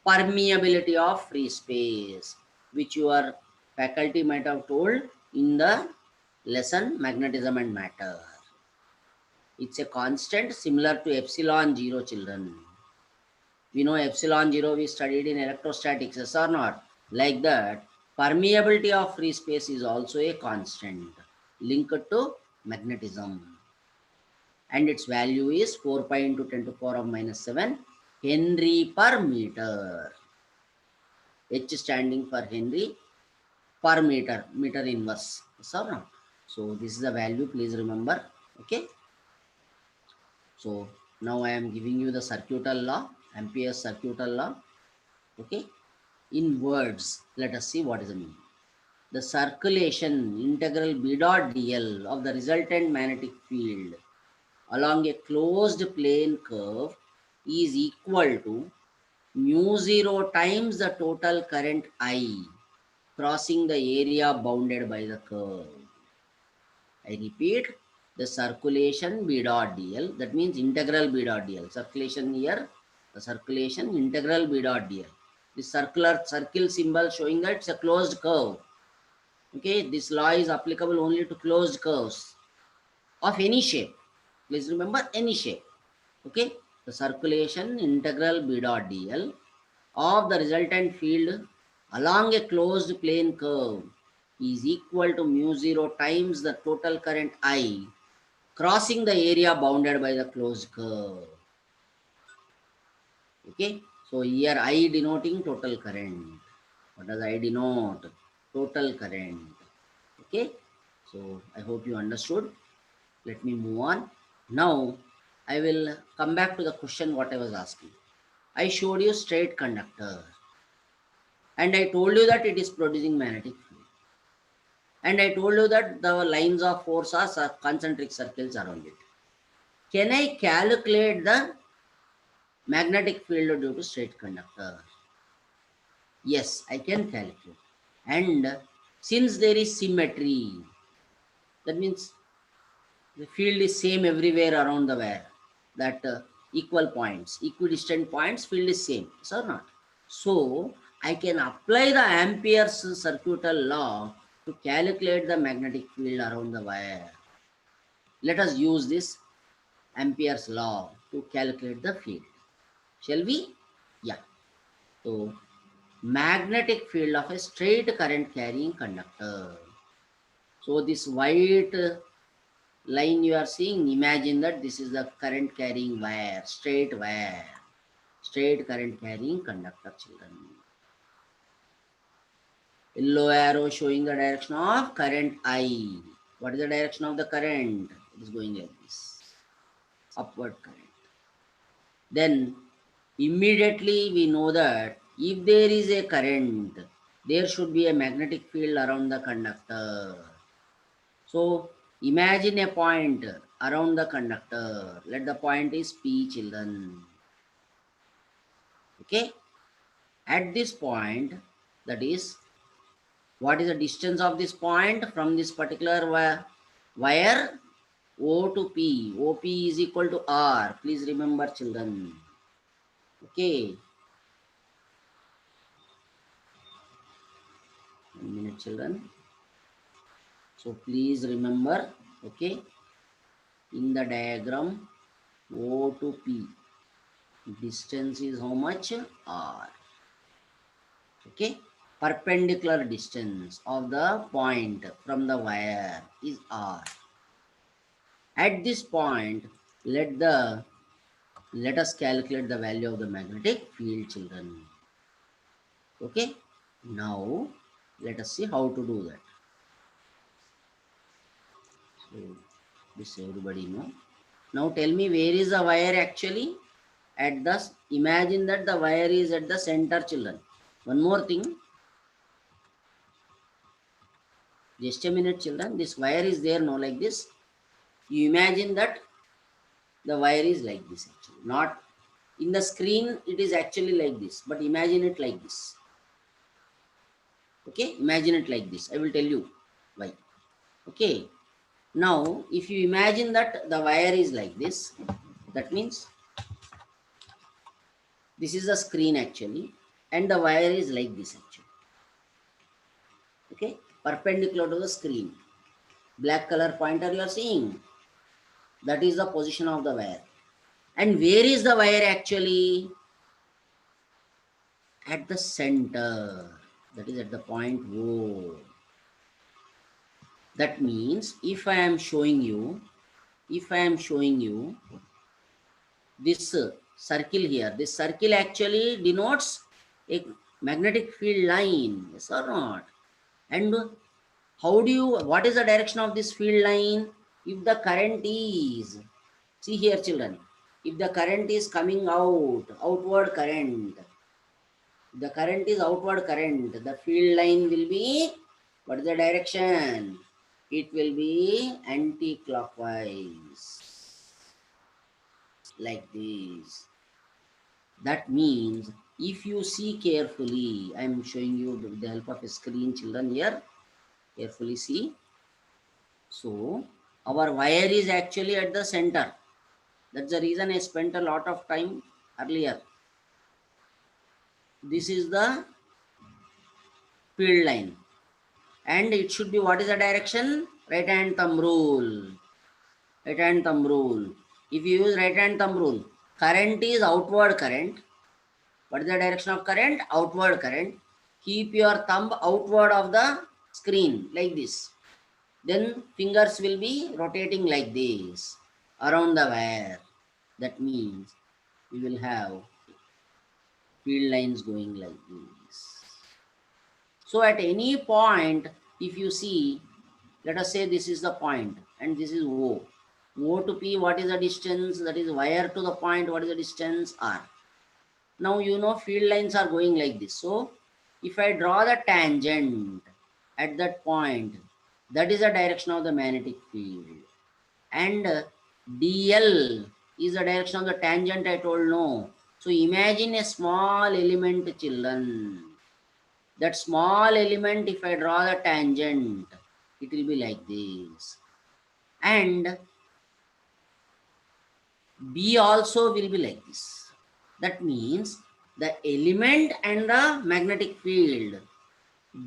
Permeability of free space, which your faculty might have told in the lesson magnetism and matter. It's a constant similar to epsilon zero, children. We know epsilon zero we studied in electrostatics, yes or not? Like that, permeability of free space is also a constant linked to magnetism. And its value is 4 pi into 10 to the power of minus 7 Henry per meter. H standing for Henry per meter, meter inverse. Yes or not? So this is the value, please remember. Okay. So now I am giving you the circuital law, Ampere's circuital law. Okay. In words, let us see what is the meaning. The circulation integral B dot dl of the resultant magnetic field along a closed plane curve is equal to mu zero times the total current I crossing the area bounded by the curve. I repeat, the circulation B dot dl, that means integral B dot dl. Circulation here, the circulation integral B dot dl. This circular circle symbol showing that it's a closed curve. Okay, this law is applicable only to closed curves of any shape. Please remember, any shape. Okay, the circulation integral B dot dl of the resultant field along a closed plane curve is equal to mu zero times the total current I crossing the area bounded by the closed curve. Okay, so here I denoting total current. What does I denote? Total current. Okay, so I hope you understood. Let me move on. Now I will come back to the question what I was asking. I showed you straight conductor and I told you that it is producing magnetic field. And I told you that the lines of force are concentric circles around it. Can I calculate the magnetic field due to straight conductor? Yes, I can calculate. And since there is symmetry, that means the field is same everywhere around the wire. That equal points, equidistant points, field is same, yes or not? So I can apply the Ampere's circuital law to calculate the magnetic field around the wire. Let us use this Ampere's law to calculate the field. Shall we? Yeah. So magnetic field of a straight current carrying conductor. So this white line you are seeing, imagine that this is the current carrying wire, straight current carrying conductor, children. Yellow arrow showing the direction of current I. What is the direction of the current? It is going like this, upward current. Then immediately we know that if there is a current, there should be a magnetic field around the conductor. So imagine a point around the conductor. Let the point is P, children. Okay. At this point, that is, what is the distance of this point from this particular wire? O to P. OP is equal to R. Please remember, children. Okay. 1 minute, children. So please remember, okay, in the diagram, O to P, distance is how much? R. Okay, perpendicular distance of the point from the wire is R. At this point, let us calculate the value of the magnetic field, children. Okay, now let us see how to do that. So this everybody know. Now tell me, where is the wire actually? At the, imagine that the wire is at the center, children. One more thing. Just a minute, children. This wire is there now like this. You imagine that the wire is like this actually. Not in the screen, it is actually like this. But imagine it like this. Okay, imagine it like this. I will tell you why. Okay. Now, if you imagine that the wire is like this, that means this is the screen actually, and the wire is like this actually. Okay, perpendicular to the screen. Black color pointer you are seeing. That is the position of the wire. And where is the wire actually? At the center. That is at the point O. That means if I am showing you this circle here, this circle actually denotes a magnetic field line, yes or not? And how do you, what is the direction of this field line? If the current is, see here children, if the current is coming out, outward current, the current is outward current, the field line will be, what is the direction? It will be anti-clockwise, like this. That means if you see carefully, I am showing you with the help of a screen children here, carefully see. So our wire is actually at the center. That's the reason I spent a lot of time earlier. This is the field line. And it should be, what is the direction? Right hand thumb rule. Right hand thumb rule. If you use right hand thumb rule, current is outward current. What is the direction of current? Outward current. Keep your thumb outward of the screen like this. Then fingers will be rotating like this around the wire. That means we will have field lines going like this. So at any point, if you see, let us say this is the point and this is O. O to P, what is the distance? That is wire to the point, what is the distance? R. Now you know field lines are going like this. So if I draw the tangent at that point, that is the direction of the magnetic field. And DL is the direction of the tangent, I told no. So imagine a small element children. That small element, if I draw the tangent, it will be like this. And B also will be like this. That means the element and the magnetic field,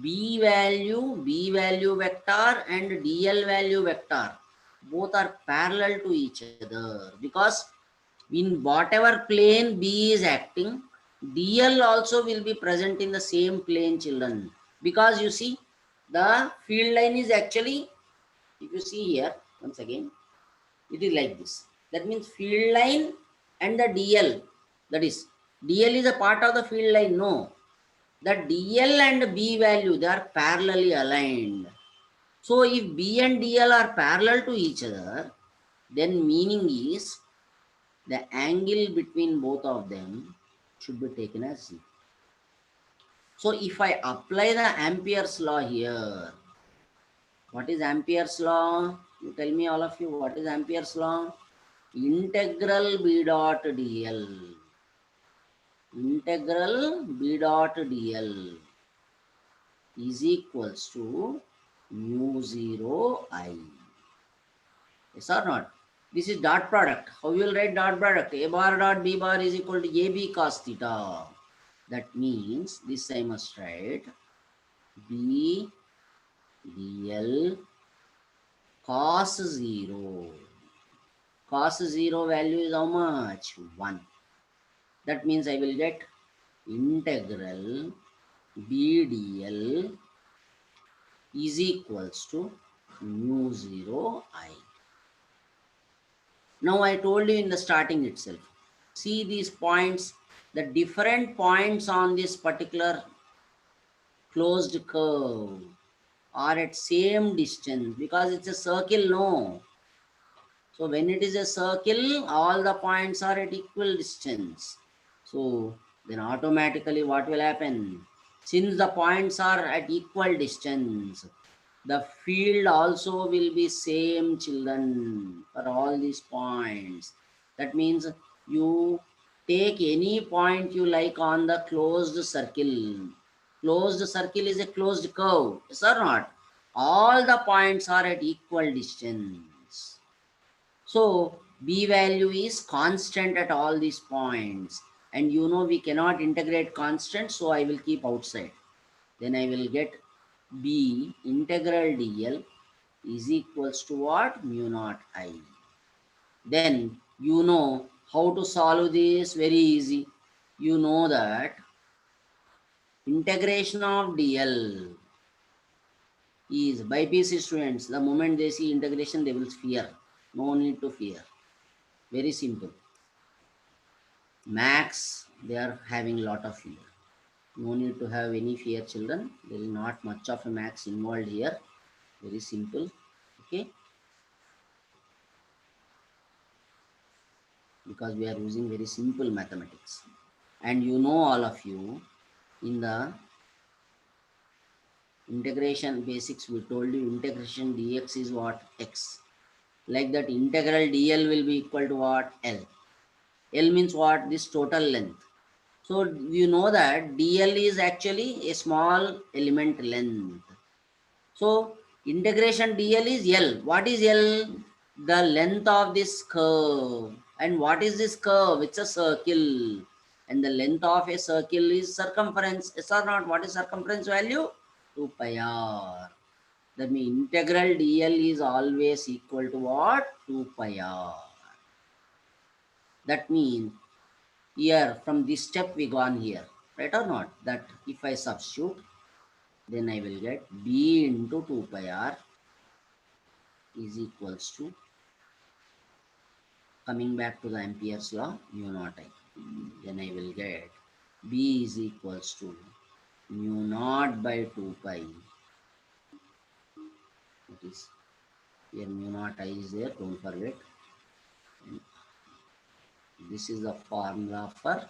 B value vector and DL value vector, both are parallel to each other, because in whatever plane B is acting, DL also will be present in the same plane children. Because you see, the field line is actually, if you see here, once again, it is like this. That means field line and the DL, that is, DL is a part of the field line, no. The DL and B value, they are parallelly aligned. So if B and DL are parallel to each other, then meaning is the angle between both of them should be taken as 0. So if I apply the Ampere's law here, what is Ampere's law? You tell me, all of you, what is Ampere's law? Integral B dot dl. Integral B dot dl is equals to mu 0 I. Yes or not? This is dot product. How you will write dot product? A bar dot B bar is equal to AB cos theta. That means this I must write B dl cos 0. Cos 0 value is how much? 1. That means I will get integral B dl is equals to mu 0 I. Now I told you in the starting itself. See these points, the different points on this particular closed curve are at same distance, because it's a circle, no. So when it is a circle, all the points are at equal distance. So then automatically what will happen? Since the points are at equal distance, the field also will be same children for all these points. That means you take any point you like on the closed circle. Closed circle is a closed curve, yes or not? all the points are at equal distance. So b value is constant at all these points, and you know we cannot integrate constant, so I will keep outside. Then I will get b integral dl is equals to what? Mu naught I. Then you know how to solve this, very easy. You know that integration of dl is, by PC students, the moment they see integration, they will fear. No need to fear. Very simple. Max, they are having lot of fear. No need to have any fear, children. There is not much of a max involved here. Very simple. Okay. Because we are using very simple mathematics. And you know, all of you, in the integration basics, we told you integration dx is what? X. Like that, integral dl will be equal to what? L. L means what? This total length. So you know that dl is actually a small element length. So integration dl is L. What is L? The length of this curve. And what is this curve? It's a circle. And the length of a circle is circumference. Yes or not? What is circumference value? 2 pi r. That means integral dl is always equal to what? 2 pi r. That means here from this step we gone here. Right or not? That if I substitute, then I will get b into 2 pi r is equals to, coming back to the Ampere's law, mu naught I. Then I will get b is equals to mu naught by 2 pi. It is here mu naught I is there, don't forget. And this is the formula for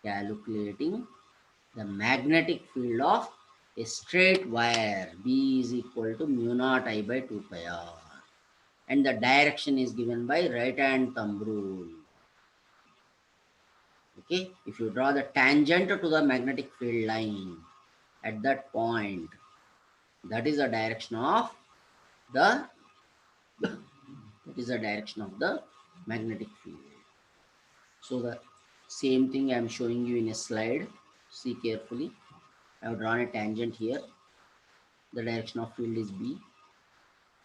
calculating the magnetic field of a straight wire. B is equal to mu naught I by 2 pi r. And the direction is given by right hand thumb rule. Okay, if you draw the tangent to the magnetic field line at that point, that is the direction of the magnetic field. So the same thing I am showing you in a slide. See carefully. I have drawn a tangent here. The direction of field is B.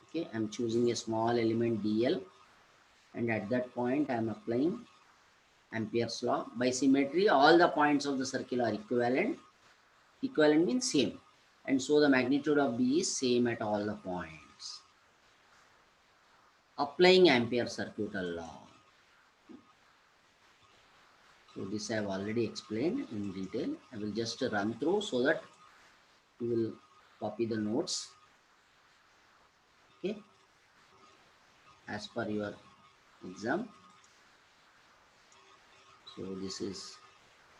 Okay, I am choosing a small element dl, and at that point I am applying Ampere's law. By symmetry, all the points of the circle are equivalent. Equivalent means same. And so the magnitude of B is same at all the points. Applying Ampere's circuital law. So this I have already explained in detail. I will just run through so that you will copy the notes. Okay. As per your exam. So this is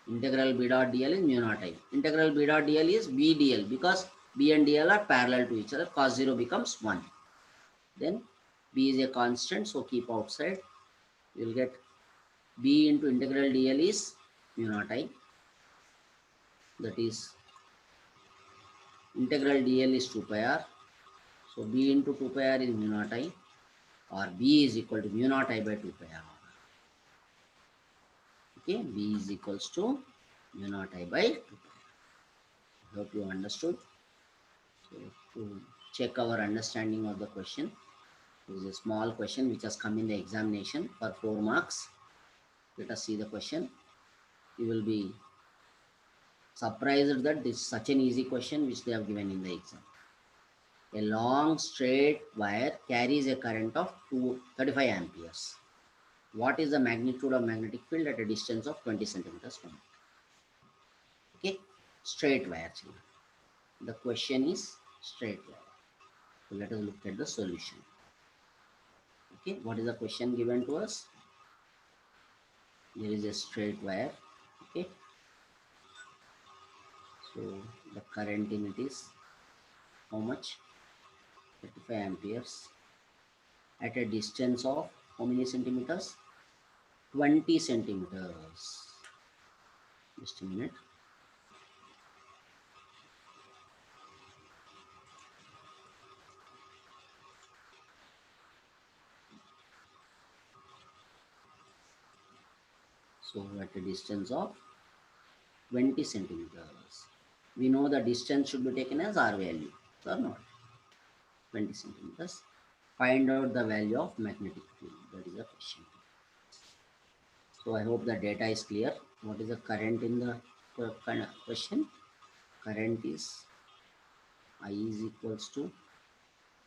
integral b dot dl is mu naught I. Integral b dot dl is b dl, because b and dl are parallel to each other. Cos 0 becomes 1. Then b is a constant, so keep outside. You will get b into integral dl is mu naught I. That is integral dl is 2 pi r. So b into 2 pi r is mu naught I, or b is equal to mu naught I by 2 pi r. Okay, b is equals to mu naught I by 2 pi r. I hope you understood. So to check our understanding of the question, this is a small question which has come in the examination for 4 marks. Let us see the question. You will be surprised that this is such an easy question which they have given in the exam. A long straight wire carries a current of 35 amperes. What is the magnitude of magnetic field at a distance of 20 centimeters from it? Okay, straight wire. The question is straight wire. So let us look at the solution. Okay, what is the question given to us? There is a straight wire. Okay, so the current in it is how much? 35 amperes at a distance of how many centimeters? 20 centimeters. Just a minute. So at a distance of 20 centimeters. We know the distance should be taken as R value, or not, 20 centimeters. Find out the value of magnetic field. That is the question. So I hope the data is clear. What is the current in the question? Current is I is equals to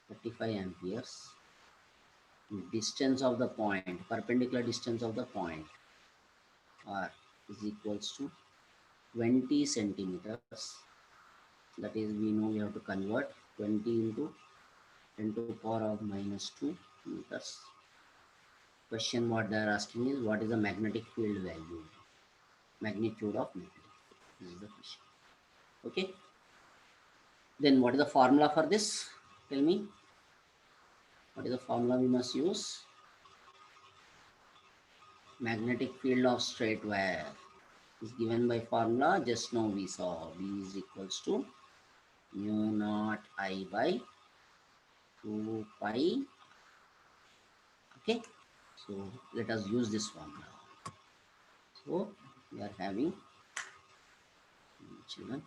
35 amperes. Distance of the point, perpendicular distance of the point, R is equals to 20 centimeters. That is, we know we have to convert 20 into 10 to the power of minus 2 meters. Question what they are asking is, what is the magnetic field value? Magnitude of magnetic field. This is the question. Okay. Then what is the formula for this? Tell me. What is the formula we must use? Magnetic field of straight wire is given by formula just now we saw. B is equals to mu naught I by 2 pi. Okay. So let us use this formula. So we are having, children,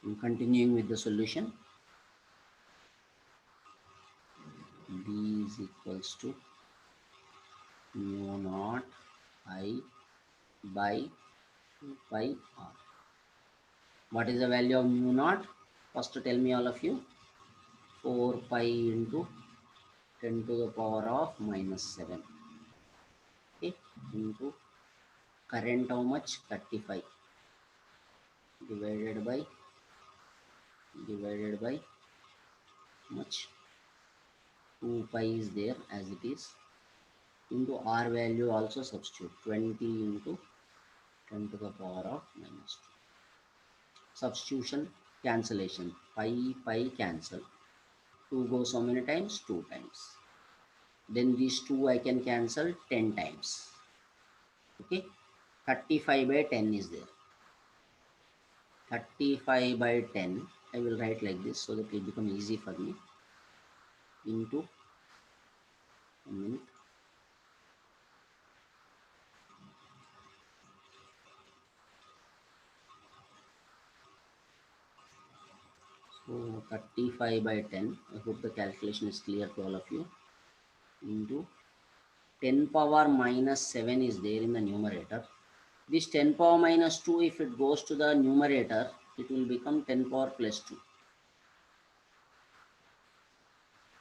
I'm continuing with the solution. B is equals to mu naught I by 2 pi r. What is the value of mu naught? First tell me all of you. 4 pi into 10 to the power of minus 7. Okay, into current how much? 35 divided by much 2 pi is there as it is, into r value also substitute 20 into 10 to the power of minus 2. Substitution, cancellation, pi cancel. 2 goes how many times? 2 times. Then these 2 I can cancel 10 times. Okay, 35 by 10 is there. 35 by 10, I will write like this so that it will become easy for me, into, a minute, so 35 by 10, I hope the calculation is clear to all of you, into 10 power minus 7 is there in the numerator. This 10 power minus 2, if it goes to the numerator, it will become 10 power plus 2.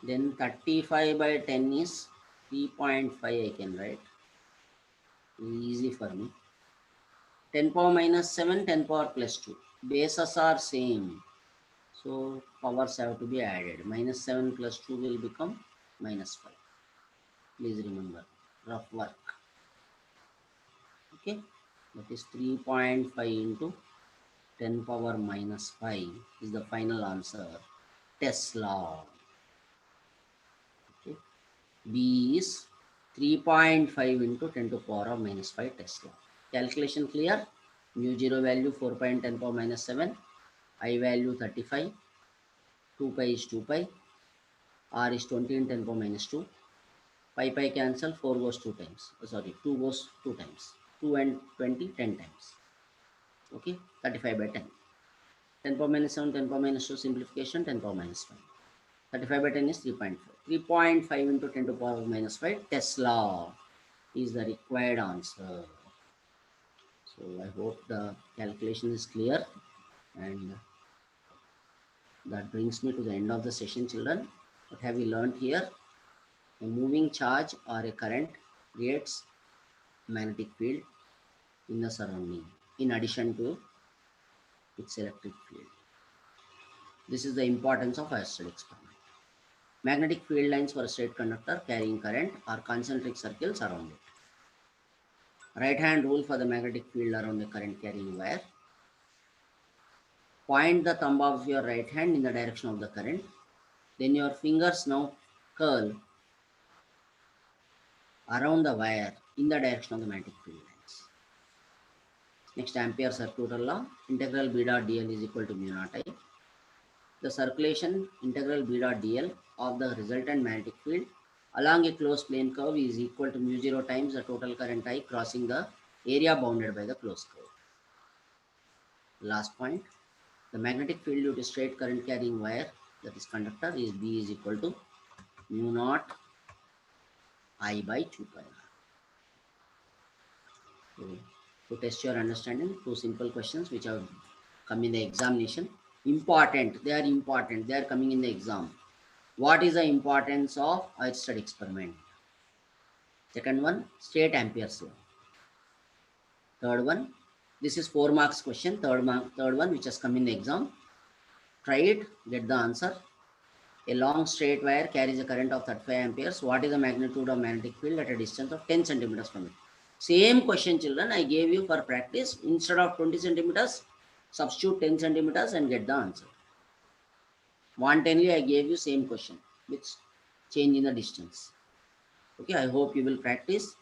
Then 35 by 10 is 3.5 I can write. Easy for me. 10 power minus 7, 10 power plus 2. Bases are same. So powers have to be added. Minus 7 plus 2 will become minus 5. Please remember. Rough work. Okay. That is 3.5 into 10 power minus 5 is the final answer. Tesla. Okay. B is 3.5 into 10 to the power of minus 5 Tesla. Calculation clear? Mu 0 value 4.10 power minus 7. I value 35. 2 pi is 2 pi. R is 20 in 10 power minus 2. Pi cancel. 4 goes 2 times. 2 goes 2 times. 2 and 20, 10 times. Okay. 35 by 10. 10 power minus 7, 10 power minus 2 simplification, 10 power minus 5. 35 by 10 is 3.5. 3.5 into 10 to the power minus 5 Tesla is the required answer. So I hope the calculation is clear, and that brings me to the end of the session, children. What have we learned here? A moving charge or a current creates magnetic field in the surrounding in addition to its electric field. This is the importance of isostatic experiment. Magnetic field lines for a straight conductor carrying current are concentric circles around it. Right hand rule for the magnetic field around the current carrying wire. Point the thumb of your right hand in the direction of the current. Then your fingers now curl around the wire in the direction of the magnetic field lines. Next, Ampere circular law, integral B dot dl is equal to mu naught I. The circulation integral B dot dl of the resultant magnetic field along a closed plane curve is equal to mu 0 times the total current I crossing the area bounded by the closed curve. Last point, the magnetic field due to straight current carrying wire, that is conductor, is B is equal to mu naught I by 2 pi r. So, to test your understanding, two simple questions which have come in the examination. Important, they are coming in the exam. What is the importance of Oersted experiment? Second one, state Ampere's law. Third one, this is 4 marks question. Third one which has come in the exam. Try it, get the answer. A long straight wire carries a current of 35 amperes. What is the magnitude of magnetic field at a distance of 10 centimeters from it? Same question, children, I gave you for practice. Instead of 20 centimeters, substitute 10 centimeters and get the answer. Wantonly, I gave you same question with change in the distance. Okay, I hope you will practice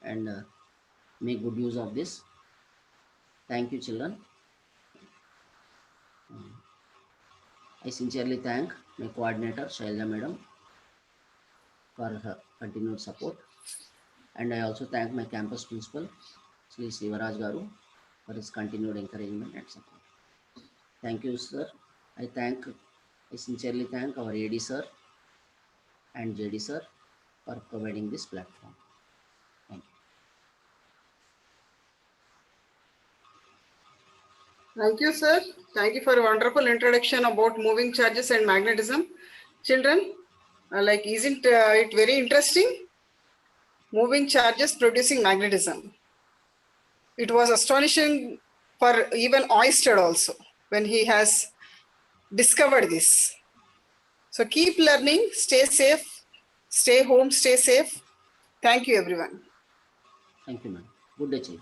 and make good use of this. Thank you, children. I sincerely thank my coordinator, Shailja Madam, for her continued support. And I also thank my campus principal, Sri Sivaraj Garu, for his continued encouragement and support. Thank you, sir. I sincerely thank our AD sir and JD sir for providing this platform. Thank you. Thank you, sir. Thank you for a wonderful introduction about moving charges and magnetism. Children, isn't it very interesting? Moving charges producing magnetism. It was astonishing for even Oersted also when he has discovered this. So keep learning, stay safe, stay home, stay safe. Thank you, everyone. Thank you, ma'am. Good day, chief.